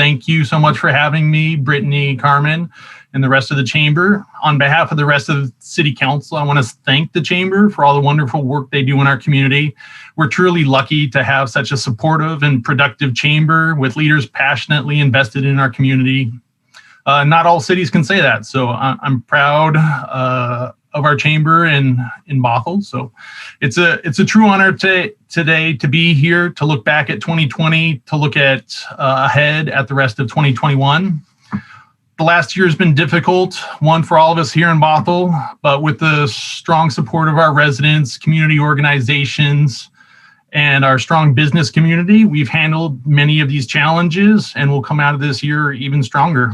thank you so much for having me, Brittany, Carmen, and the rest of the Chamber. On behalf of the rest of City Council, I want to thank the Chamber for all the wonderful work they do in our community. We're truly lucky to have such a supportive and productive Chamber with leaders passionately invested in our community. Not all cities can say that, so I'm proud of our Chamber in Bothell. So it's a true honor today to be here, to look back at 2020, to look at ahead at the rest of 2021. The last year has been difficult, one for all of us here in Bothell, but with the strong support of our residents, community organizations, and our strong business community, we've handled many of these challenges and will come out of this year even stronger.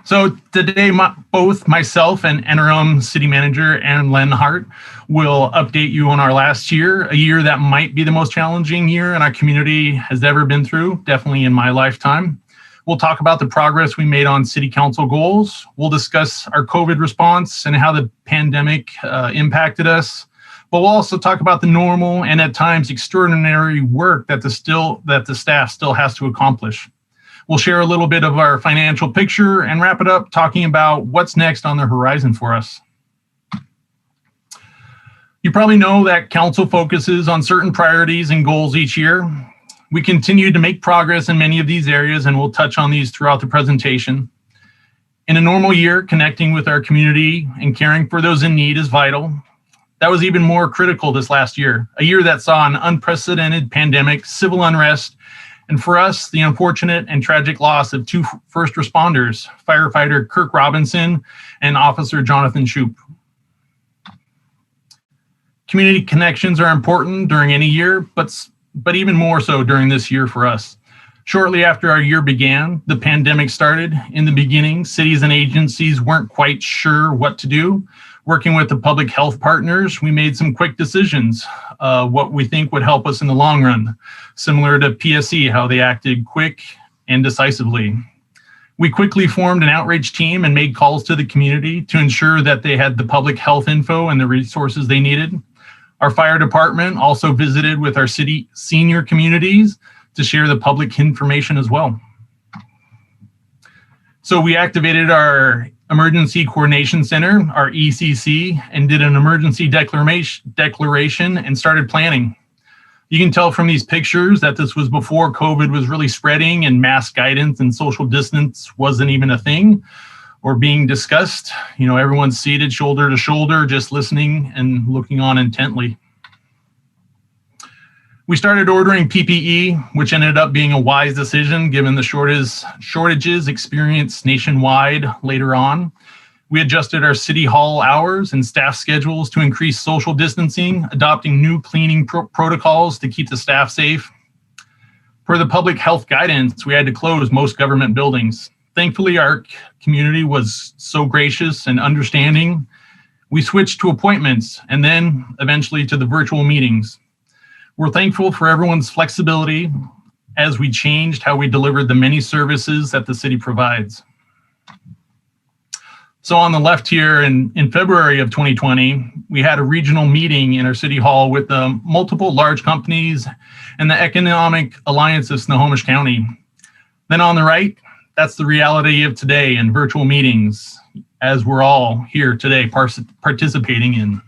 So today, both myself and interim city manager Aaron Lenhart will update you on our last year, a year that might be the most challenging year in our community has ever been through, definitely in my lifetime. We'll talk about the progress we made on city council goals. We'll discuss our COVID response and how the pandemic impacted us. But we'll also talk about the normal and at times extraordinary work that the staff still has to accomplish. We'll share a little bit of our financial picture and wrap it up talking about what's next on the horizon for us. You probably know that council focuses on certain priorities and goals each year. We continue to make progress in many of these areas, and we'll touch on these throughout the presentation. In a normal year, connecting with our community and caring for those in need is vital. That was even more critical this last year, a year that saw an unprecedented pandemic, civil unrest, and for us, the unfortunate and tragic loss of two first responders, firefighter Kirk Robinson and Officer Jonathan Shoup. Community connections are important during any year, but even more so during this year for us. Shortly after our year began, the pandemic started. In the beginning, cities and agencies weren't quite sure what to do. Working with the public health partners, we made some quick decisions, what we think would help us in the long run, similar to PSC, how they acted quick and decisively. We quickly formed an outreach team and made calls to the community to ensure that they had the public health info and the resources they needed. Our fire department also visited with our city senior communities to share the public information as well. So we activated our Emergency Coordination Center, our ECC, and did an emergency declaration and started planning. You can tell from these pictures that this was before COVID was really spreading and mask guidance and social distance wasn't even a thing or being discussed. You know, everyone's seated shoulder to shoulder, just listening and looking on intently. We started ordering PPE, which ended up being a wise decision given the shortages experienced nationwide later on. We adjusted our city hall hours and staff schedules to increase social distancing, adopting new cleaning protocols to keep the staff safe. Per the public health guidance, we had to close most government buildings. Thankfully, our community was so gracious and understanding. We switched to appointments and then eventually to the virtual meetings. We're thankful for everyone's flexibility as we changed how we delivered the many services that the city provides. So on the left here in February of 2020, we had a regional meeting in our city hall with multiple large companies and the Economic Alliance of Snohomish County. Then on the right, that's the reality of today in virtual meetings, as we're all here today participating in.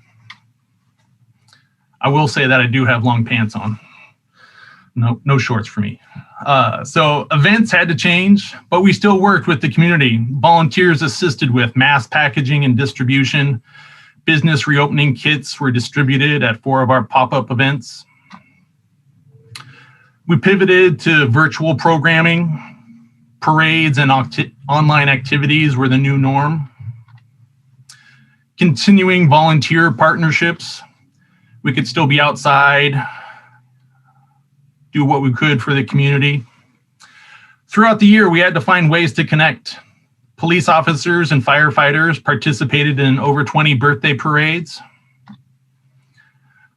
I will say that I do have long pants on. No shorts for me. So events had to change, but we still worked with the community. Volunteers assisted with mass packaging and distribution. Business reopening kits were distributed at 4 of our pop-up events. We pivoted to virtual programming. Parades and online activities were the new norm. Continuing volunteer partnerships. We could still be outside, do what we could for the community. Throughout the year, we had to find ways to connect. Police officers and firefighters participated in over 20 birthday parades.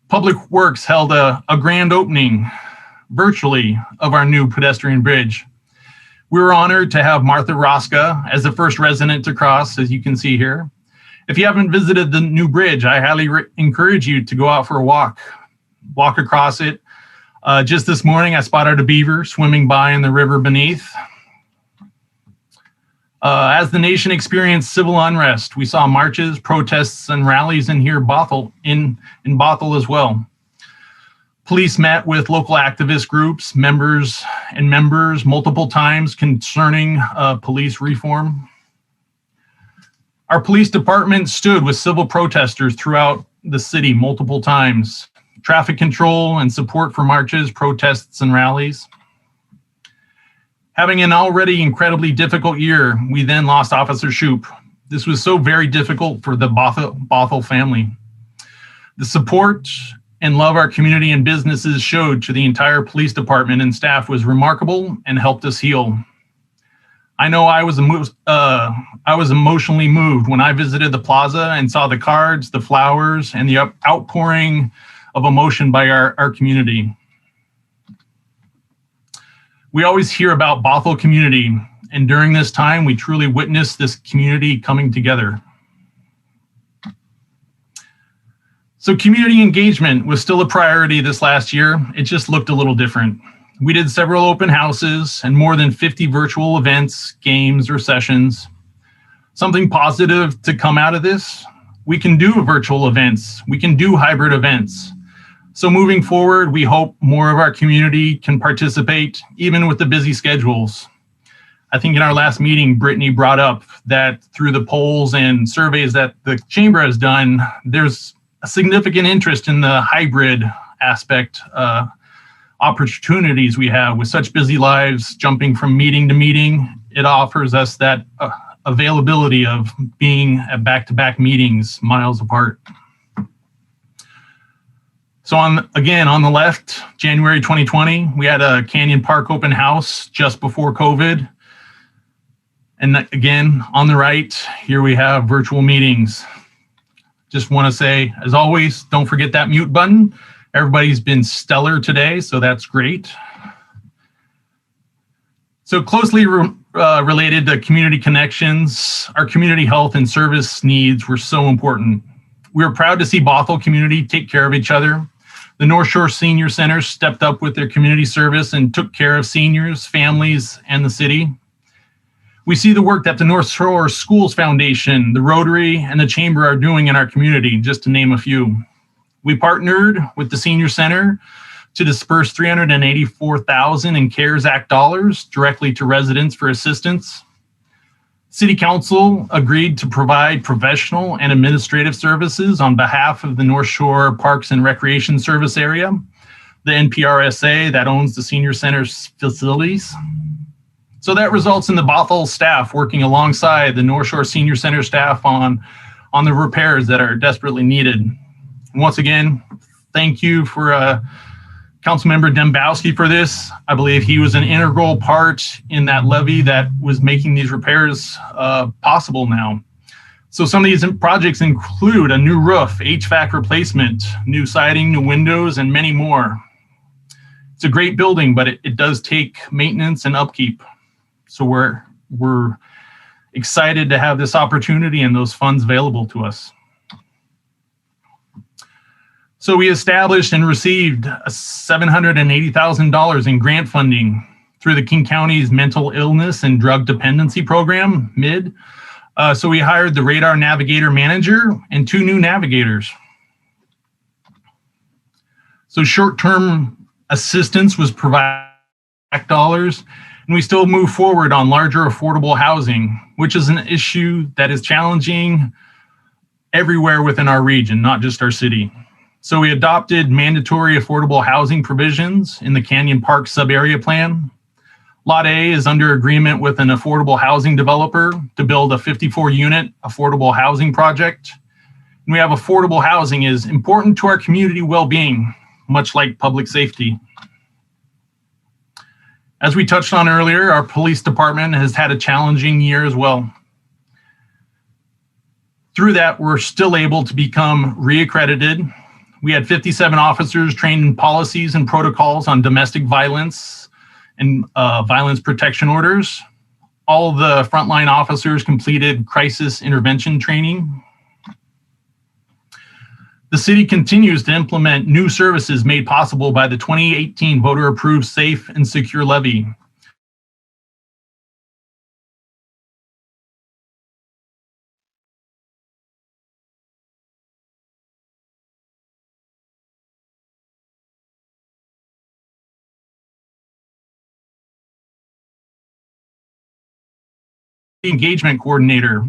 Public Works held a grand opening virtually of our new pedestrian bridge. We were honored to have Martha Rosca as the first resident to cross, as you can see here. If you haven't visited the new bridge, I highly encourage you to go out for a walk. walk across it. Just this morning, I spotted a beaver swimming by in the river beneath. As the nation experienced civil unrest, we saw marches, protests, and rallies in Bothell, in Bothell as well. Police met with local activist groups, members multiple times concerning police reform. Our police department stood with civil protesters throughout the city multiple times. Traffic control and support for marches, protests, and rallies. Having an already incredibly difficult year, we then lost Officer Shoup. This was so very difficult for the Bothell family. The support and love our community and businesses showed to the entire police department and staff was remarkable and helped us heal. I know I was emotionally moved when I visited the plaza and saw the cards, the flowers, and the outpouring of emotion by our community. We always hear about Bothell community, and during this time, we truly witnessed this community coming together. So community engagement was still a priority this last year. It just looked a little different. We did several open houses and more than 50 virtual events, games, or sessions. Something positive to come out of this: we can do virtual events. We can do hybrid events. So moving forward, we hope more of our community can participate, even with the busy schedules. I think in our last meeting, Brittany brought up that through the polls and surveys that the chamber has done, there's a significant interest in the hybrid aspect opportunities we have with such busy lives, jumping from meeting to meeting. It offers us that availability of being at back-to-back meetings miles apart. So on the left, January 2020, we had a Canyon Park open house just before COVID. And again, on the right, here we have virtual meetings. Just want to say, as always, don't forget that mute button. Everybody's been stellar today, so that's great. So closely related to community connections, our community health and service needs were so important. We were proud to see Bothell community take care of each other. The North Shore Senior Center stepped up with their community service and took care of seniors, families, and the city. We see the work that the North Shore Schools Foundation, the Rotary, and the Chamber are doing in our community, just to name a few. We partnered with the Senior Center to disperse $384,000 in CARES Act dollars directly to residents for assistance. City Council agreed to provide professional and administrative services on behalf of the North Shore Parks and Recreation Service Area, the NPRSA that owns the Senior Center's facilities. So that results in the Bothell staff working alongside the North Shore Senior Center staff on the repairs that are desperately needed. And once again, thank you for Councilmember Dembowski for this. I believe he was an integral part in that levy that was making these repairs possible now. So some of these projects include a new roof, HVAC replacement, new siding, new windows, and many more. It's a great building, but it does take maintenance and upkeep. So we're excited to have this opportunity and those funds available to us. So we established and received $780,000 in grant funding through the King County's Mental Illness and Drug Dependency Program, MID. So we hired the Radar Navigator Manager and 2 new navigators. So short-term assistance was provided dollars, and we still move forward on larger affordable housing, which is an issue that is challenging everywhere within our region, not just our city. So we adopted mandatory affordable housing provisions in the Canyon Park sub-area plan. Lot A is under agreement with an affordable housing developer to build a 54-unit affordable housing project. And we have affordable housing is important to our community well-being, much like public safety. As we touched on earlier, our police department has had a challenging year as well. Through that, we're still able to become reaccredited. We had 57 officers trained in policies and protocols on domestic violence and violence protection orders. All the frontline officers completed crisis intervention training. The city continues to implement new services made possible by the 2018 voter-approved Safe and Secure Levy. Engagement coordinator,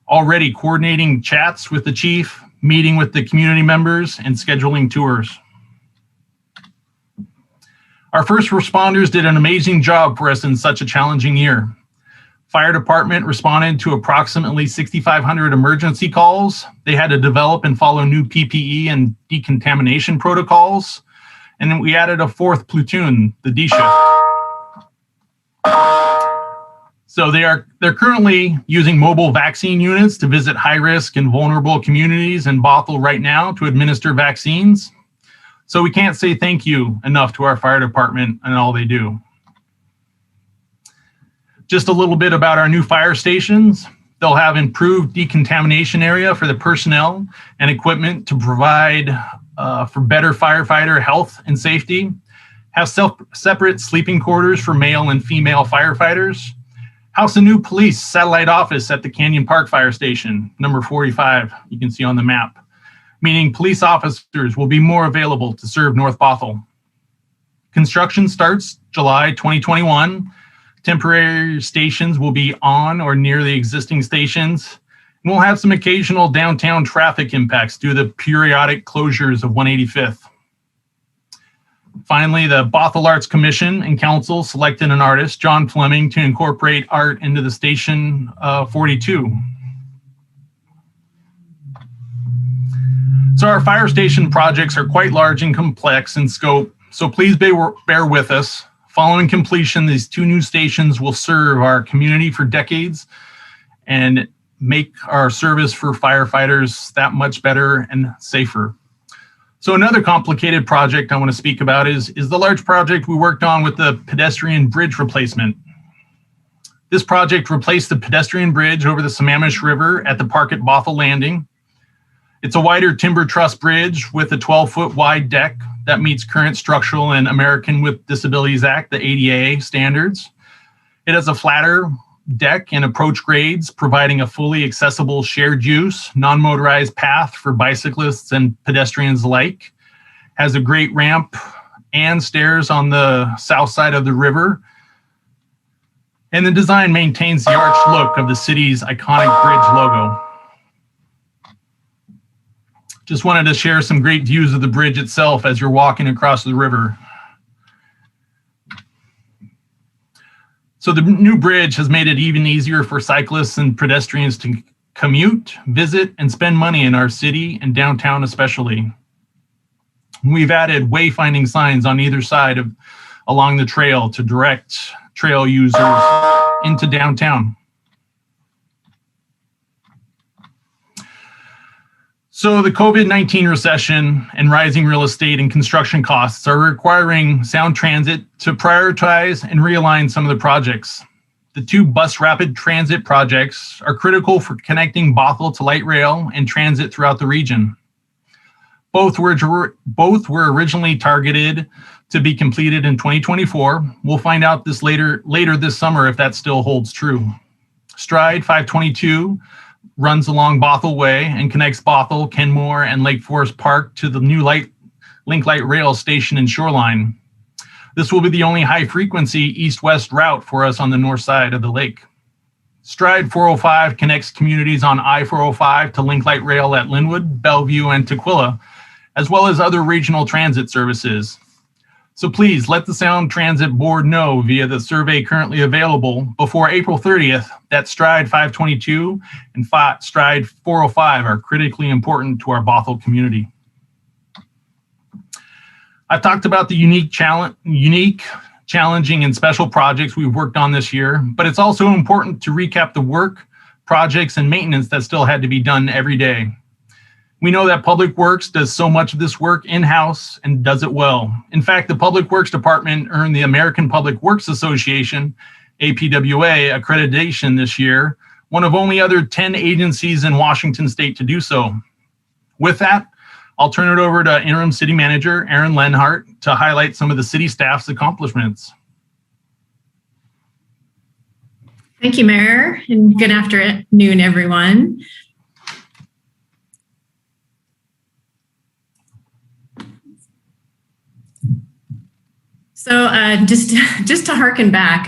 already coordinating chats with the chief, meeting with the community members, and scheduling tours. Our first responders did an amazing job for us in such a challenging year. Fire department responded to approximately 6,500 emergency calls. They had to develop and follow new PPE and decontamination protocols. And then we added a fourth platoon, the D shift. So they're currently using mobile vaccine units to visit high-risk and vulnerable communities in Bothell right now to administer vaccines. So we can't say thank you enough to our fire department and all they do. Just a little bit about our new fire stations. They'll have improved decontamination area for the personnel and equipment to provide for better firefighter health and safety. Have separate sleeping quarters for male and female firefighters. House a new police satellite office at the Canyon Park Fire Station, number 45, you can see on the map, meaning police officers will be more available to serve North Bothell. Construction starts July 2021. Temporary stations will be on or near the existing stations. And we'll have some occasional downtown traffic impacts due to the periodic closures of 185th. Finally, the Bothell Arts Commission and Council selected an artist, John Fleming, to incorporate art into the Station 42. So our fire station projects are quite large and complex in scope, so please bear with us. Following completion, these two new stations will serve our community for decades and make our service for firefighters that much better and safer. So another complicated project I want to speak about is the large project we worked on with the pedestrian bridge replacement. This project replaced the pedestrian bridge over the Sammamish River at the Park at Bothell Landing. It's a wider timber truss bridge with a 12-foot wide deck that meets current structural and American with Disabilities Act, the ADA standards. It has a flatter deck and approach grades, providing a fully accessible shared use, non-motorized path for bicyclists and pedestrians alike. Has a great ramp and stairs on the south side of the river. And the design maintains the arched look of the city's iconic bridge logo. Just wanted to share some great views of the bridge itself as you're walking across the river. So the new bridge has made it even easier for cyclists and pedestrians to commute, visit, and spend money in our city and downtown especially. We've added wayfinding signs on either side along the trail to direct trail users into downtown. So the COVID-19 recession and rising real estate and construction costs are requiring Sound Transit to prioritize and realign some of the projects. The two bus rapid transit projects are critical for connecting Bothell to light rail and transit throughout the region. Both were originally targeted to be completed in 2024. We'll find out this later this summer if that still holds true. Stride 522 runs along Bothell Way and connects Bothell, Kenmore, and Lake Forest Park to the new Link Light Rail station and shoreline. This will be the only high-frequency east-west route for us on the north side of the lake. Stride 405 connects communities on I-405 to Link Light Rail at Linwood, Bellevue, and Tukwila, as well as other regional transit services. So please let the Sound Transit Board know via the survey currently available before April 30th that Stride 522 and Stride 405 are critically important to our Bothell community. I've talked about the unique, challenging, and special projects we've worked on this year, but it's also important to recap the work, projects, and maintenance that still had to be done every day. We know that Public Works does so much of this work in-house and does it well. In fact, the Public Works Department earned the American Public Works Association, APWA, accreditation this year, one of only other 10 agencies in Washington state to do so. With that, I'll turn it over to Interim City Manager Aaron Lenhart to highlight some of the city staff's accomplishments. Thank you, Mayor, and good afternoon, everyone. So just to harken back,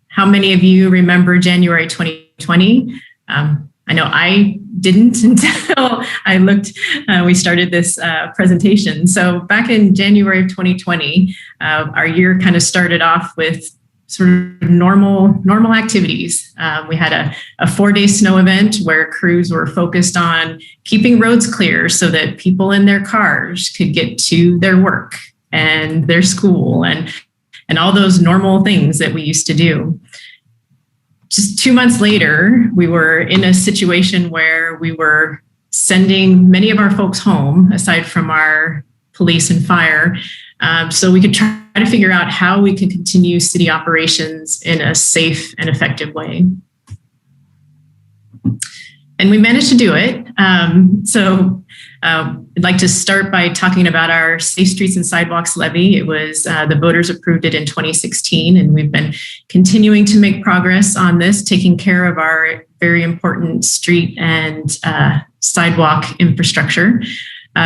how many of you remember January 2020? I know I didn't until I looked, we started this presentation. So back in January of 2020, our year kind of started off with sort of normal activities. We had a 4-day snow event where crews were focused on keeping roads clear so that people in their cars could get to their work and their school and all those normal things that we used to do. Just 2 months later, we were in a situation where we were sending many of our folks home, aside from our police and fire, so we could try to figure out how we could continue city operations in a safe and effective way. And we managed to do it. I'd like to start by talking about our Safe Streets and Sidewalks levy. It was, the voters approved it in 2016, and we've been continuing to make progress on this, taking care of our very important street and sidewalk infrastructure.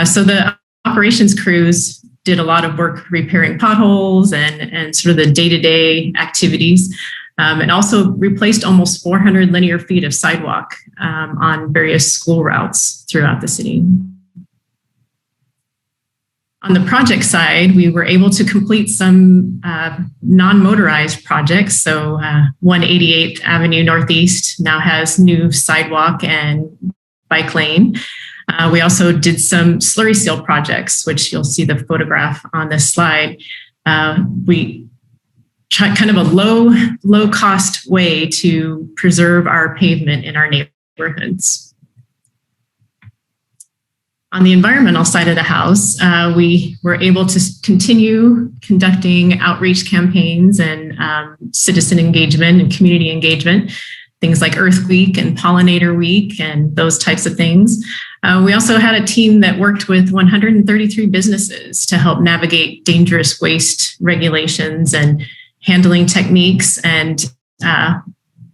So the operations crews did a lot of work repairing potholes and sort of the day-to-day activities, and also replaced almost 400 linear feet of sidewalk on various school routes throughout the city. On the project side, we were able to complete some non-motorized projects. So 188th Avenue Northeast now has new sidewalk and bike lane. We also did some slurry seal projects, which you'll see the photograph on this slide. We tried kind of a low cost way to preserve our pavement in our neighborhoods. On the environmental side of the house, we were able to continue conducting outreach campaigns and citizen engagement and community engagement, things like Earth Week and Pollinator Week and those types of things. We also had a team that worked with 133 businesses to help navigate dangerous waste regulations and handling techniques. And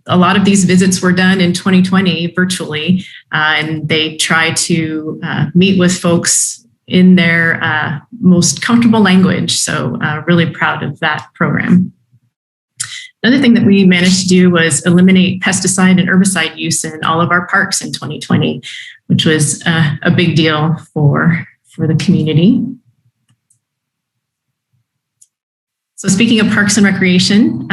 a lot of these visits were done in 2020 virtually, and they try to meet with folks in their most comfortable language. So really proud of that program. Another thing that we managed to do was eliminate pesticide and herbicide use in all of our parks in 2020, which was a big deal for the community. So speaking of parks and recreation,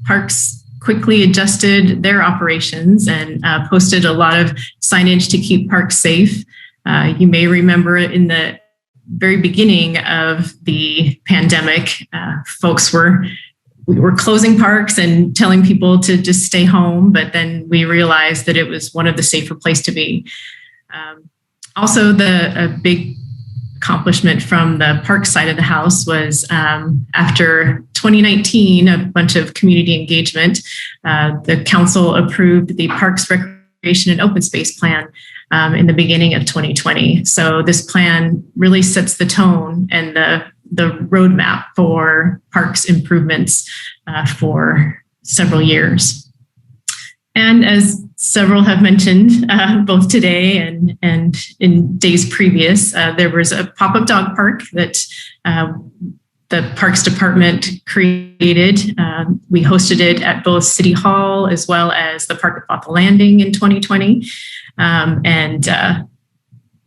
parks quickly adjusted their operations and posted a lot of signage to keep parks safe. You may remember in the very beginning of the pandemic, we were closing parks and telling people to just stay home, but then we realized that it was one of the safer places to be. Also, a big accomplishment from the park side of the house was after 2019, a bunch of community engagement, the council approved the Parks, Recreation, and Open Space Plan in the beginning of 2020. So this plan really sets the tone and the roadmap for parks improvements for several years. And as several have mentioned, both today and in days previous, there was a pop-up dog park that the Parks Department created. We hosted it at both City Hall as well as the Park at Bothell Landing in 2020. And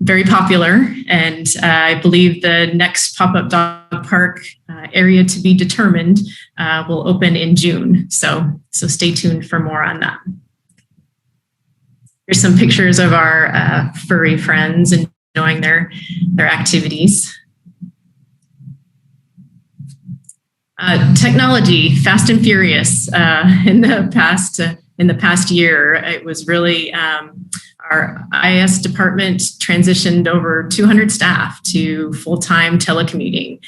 very popular. And I believe the next pop-up dog park area to be determined will open in June. So stay tuned for more on that. Here's some pictures of our furry friends enjoying their activities. Technology, fast and furious. In the past year, it was really our IS department transitioned over 200 staff to full-time telecommuting,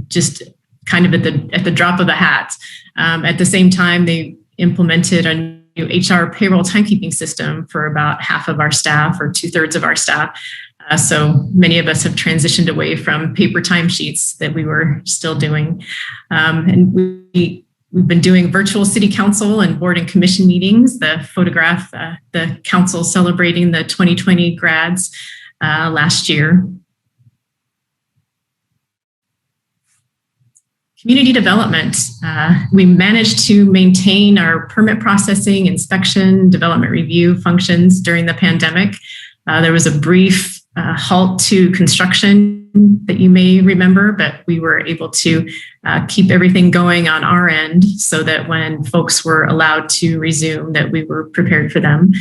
just kind of at the drop of a hat. At the same time, they implemented a new HR payroll timekeeping system for about half of our staff or 2/3 of our staff. So many of us have transitioned away from paper timesheets that we were still doing. And we've been doing virtual city council and board and commission meetings. The photograph, the council celebrating the 2020 grads last year. Community development. We managed to maintain our permit processing, inspection, development review functions during the pandemic. There was a brief halt to construction that you may remember, but we were able to keep everything going on our end so that when folks were allowed to resume, that we were prepared for them.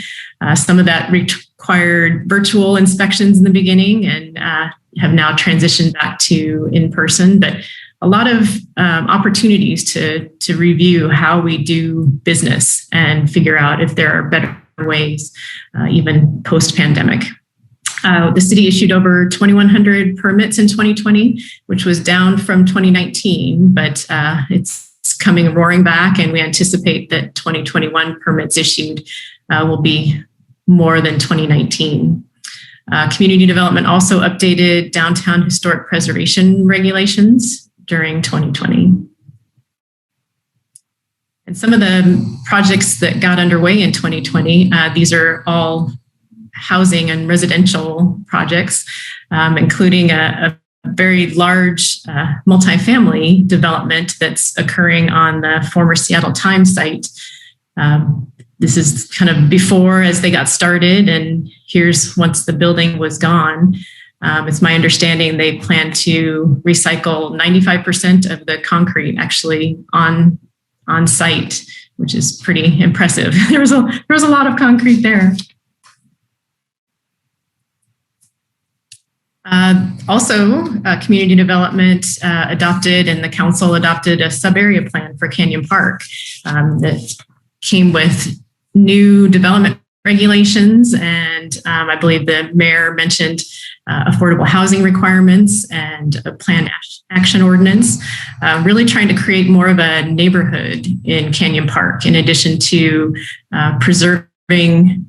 Some of that required virtual inspections in the beginning and have now transitioned back to in-person, but a lot of opportunities to review how we do business and figure out if there are better ways, even post-pandemic. The city issued over 2,100 permits in 2020, which was down from 2019, but it's coming roaring back, and we anticipate that 2021 permits issued will be more than 2019. Community development also updated downtown historic preservation regulations during 2020. And some of the projects that got underway in 2020, these are all housing and residential projects, including a very large multifamily development that's occurring on the former Seattle Times site. This is kind of before as they got started, and here's once the building was gone. It's my understanding they plan to recycle 95% of the concrete actually on site, which is pretty impressive. There was a lot of concrete there. Also, community development adopted, and the council adopted a sub-area plan for Canyon Park that came with new development regulations, and I believe the mayor mentioned affordable housing requirements and a planned action ordinance, really trying to create more of a neighborhood in Canyon Park, in addition to preserving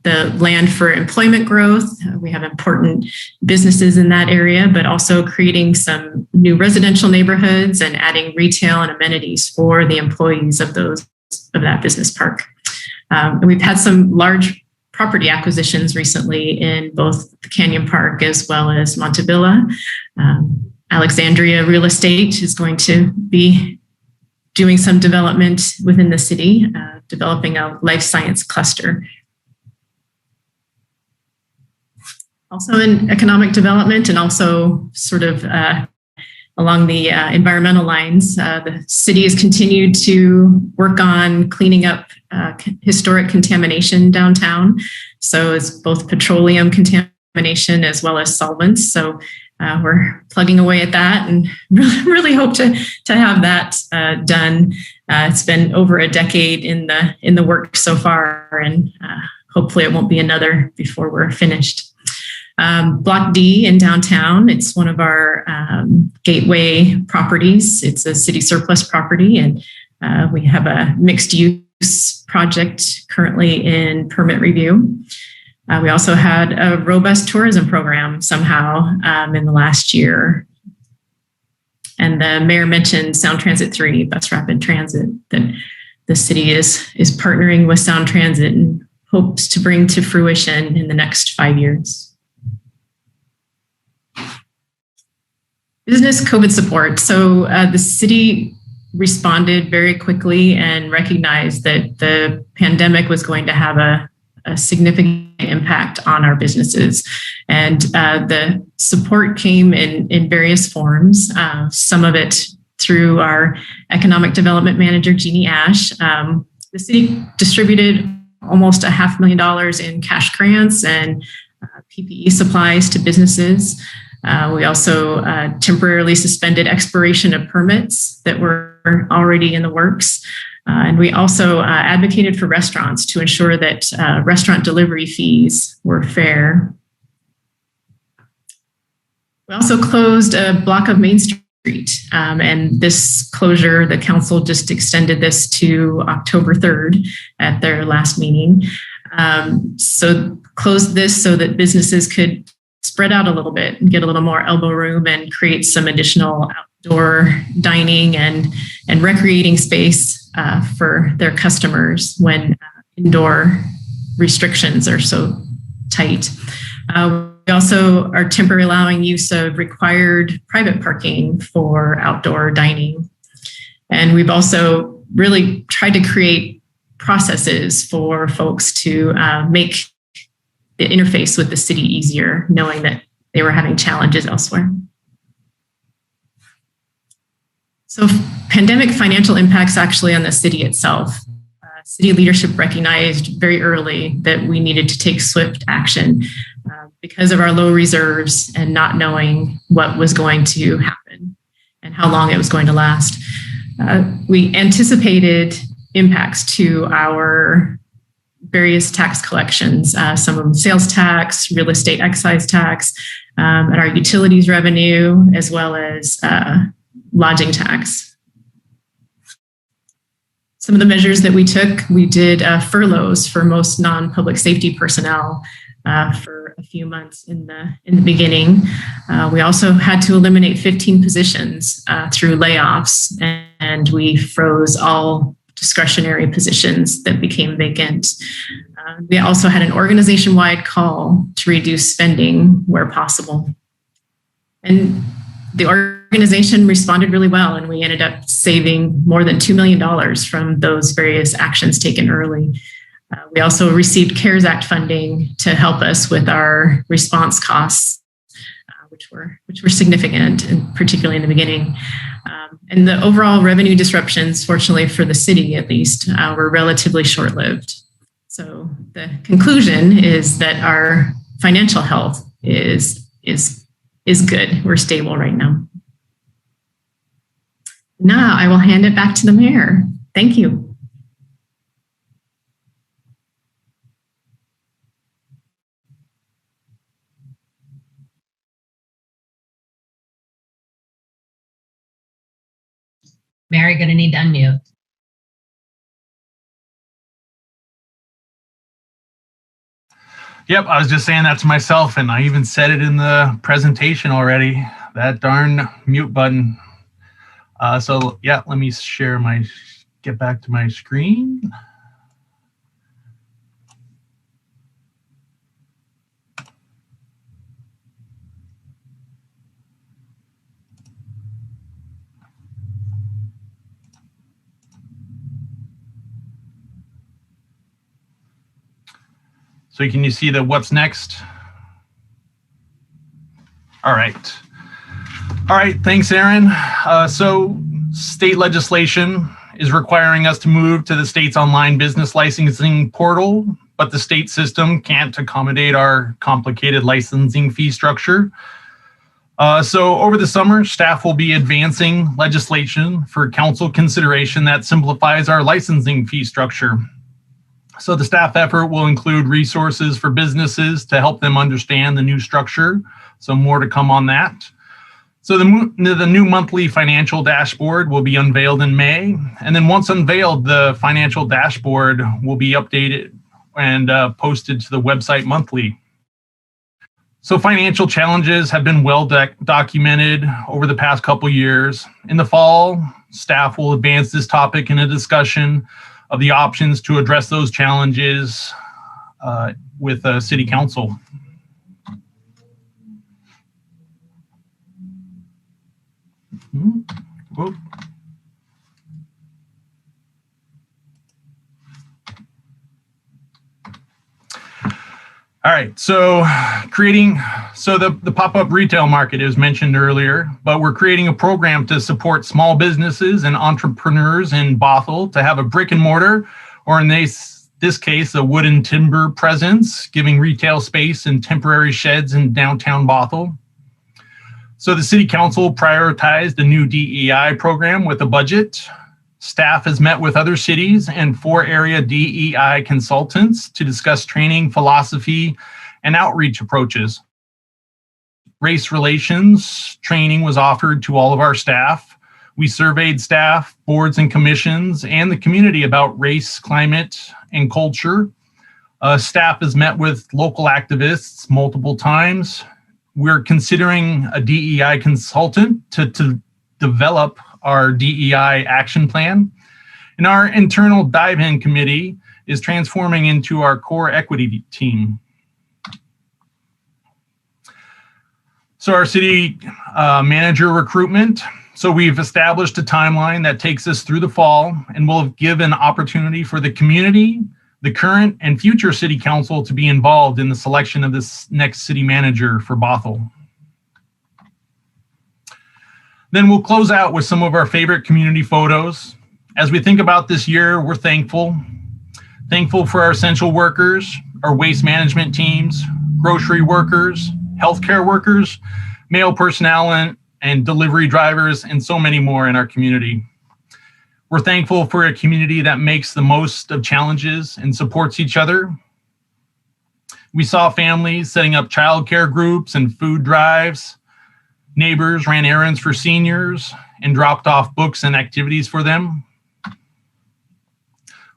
the land for employment growth. We have important businesses in that area, but also creating some new residential neighborhoods and adding retail and amenities for the employees of that business park. And we've had some large property acquisitions recently in both the Canyon Park as well as Montevilla. Alexandria Real Estate is going to be doing some development within the city, developing a life science cluster. Also in economic development, and also sort of along the environmental lines, the city has continued to work on cleaning up historic contamination downtown. So it's both petroleum contamination as well as solvents. So we're plugging away at that, and really hope to have that done. It's been over a decade in the work so far, and hopefully it won't be another before we're finished. Block D in downtown, it's one of our gateway properties. It's a city surplus property, and we have a mixed use project currently in permit review. We also had a robust tourism program somehow in the last year. And the mayor mentioned Sound Transit 3, bus rapid transit, that the city is partnering with Sound Transit and hopes to bring to fruition in the next 5 years. Business COVID support. So the city responded very quickly and recognized that the pandemic was going to have a significant impact on our businesses. And the support came in various forms, some of it through our economic development manager, Jeannie Ash. The city distributed almost $500,000 in cash grants and PPE supplies to businesses. We also temporarily suspended expiration of permits that were already in the works. And we also advocated for restaurants to ensure that restaurant delivery fees were fair. We also closed a block of Main Street. And this closure, the council just extended this to October 3rd at their last meeting. So closed this so that businesses could spread out a little bit and get a little more elbow room and create some additional outdoor dining and recreating space for their customers when indoor restrictions are so tight. We also are temporarily allowing use of required private parking for outdoor dining. And we've also really tried to create processes for folks to make the interface with the city easier, knowing that they were having challenges elsewhere. So pandemic financial impacts actually on the city itself. City leadership recognized very early that we needed to take swift action because of our low reserves and not knowing what was going to happen and how long it was going to last. We anticipated impacts to our various tax collections, some of them sales tax, real estate excise tax, and our utilities revenue, as well as lodging tax. Some of the measures that we took, we did furloughs for most non-public safety personnel for a few months in the beginning. We also had to eliminate 15 positions through layoffs, and we froze all discretionary positions that became vacant. We also had an organization-wide call to reduce spending where possible. And the organization responded really well, and we ended up saving more than $2 million from those various actions taken early. We also received CARES Act funding to help us with our response costs, which were significant, and particularly in the beginning. And the overall revenue disruptions, fortunately for the city at least, were relatively short-lived. So the conclusion is that our financial health is good. We're stable right now. Now I will hand it back to the mayor. Thank you. Mary, going to need to unmute. Yep, I was just saying that to myself, and I even said it in the presentation already, that darn mute button. So yeah, let me get back to my screen. So can you see the what's next? All right. Thanks, Aaron. So state legislation is requiring us to move to the state's online business licensing portal, but the state system can't accommodate our complicated licensing fee structure. So over the summer, staff will be advancing legislation for council consideration that simplifies our licensing fee structure. So the staff effort will include resources for businesses to help them understand the new structure. So more to come on that. So the new monthly financial dashboard will be unveiled in May. And then once unveiled, the financial dashboard will be updated and posted to the website monthly. So financial challenges have been well documented over the past couple years. In the fall, staff will advance this topic in a discussion of the options to address those challenges with City Council. Whoop. All right, so the pop-up retail market is mentioned earlier, but we're creating a program to support small businesses and entrepreneurs in Bothell to have a brick and mortar, or in this case, a wood and timber presence, giving retail space in temporary sheds in downtown Bothell. So the City Council prioritized a new DEI program with a budget. Staff has met with other cities and 4 area DEI consultants to discuss training, philosophy, and outreach approaches. Race relations training was offered to all of our staff. We surveyed staff, boards and commissions, and the community about race, climate, and culture. Staff has met with local activists multiple times We're considering a DEI consultant to develop our DEI action plan. And our internal dive-in committee is transforming into our core equity team. So our city manager recruitment. So we've established a timeline that takes us through the fall and will give an opportunity for the community, the current and future city council to be involved in the selection of this next city manager for Bothell. Then we'll close out with some of our favorite community photos. As we think about this year, we're thankful for our essential workers, our waste management teams, grocery workers, healthcare workers, mail personnel, and delivery drivers, and so many more in our community. We're thankful for a community that makes the most of challenges and supports each other. We saw families setting up childcare groups and food drives. Neighbors ran errands for seniors and dropped off books and activities for them.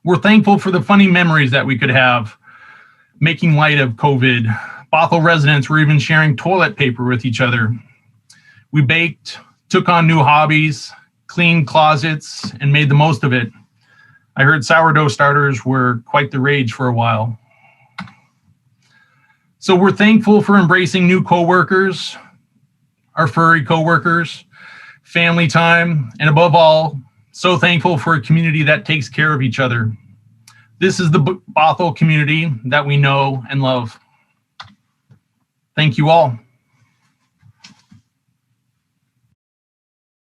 We're thankful for the funny memories that we could have making light of COVID. Bothell residents were even sharing toilet paper with each other. We baked, took on new hobbies, cleaned closets, and made the most of it. I heard sourdough starters were quite the rage for a while. So we're thankful for embracing new coworkers, our furry coworkers, family time, and above all, so thankful for a community that takes care of each other. This is the Bothell community that we know and love. Thank you all.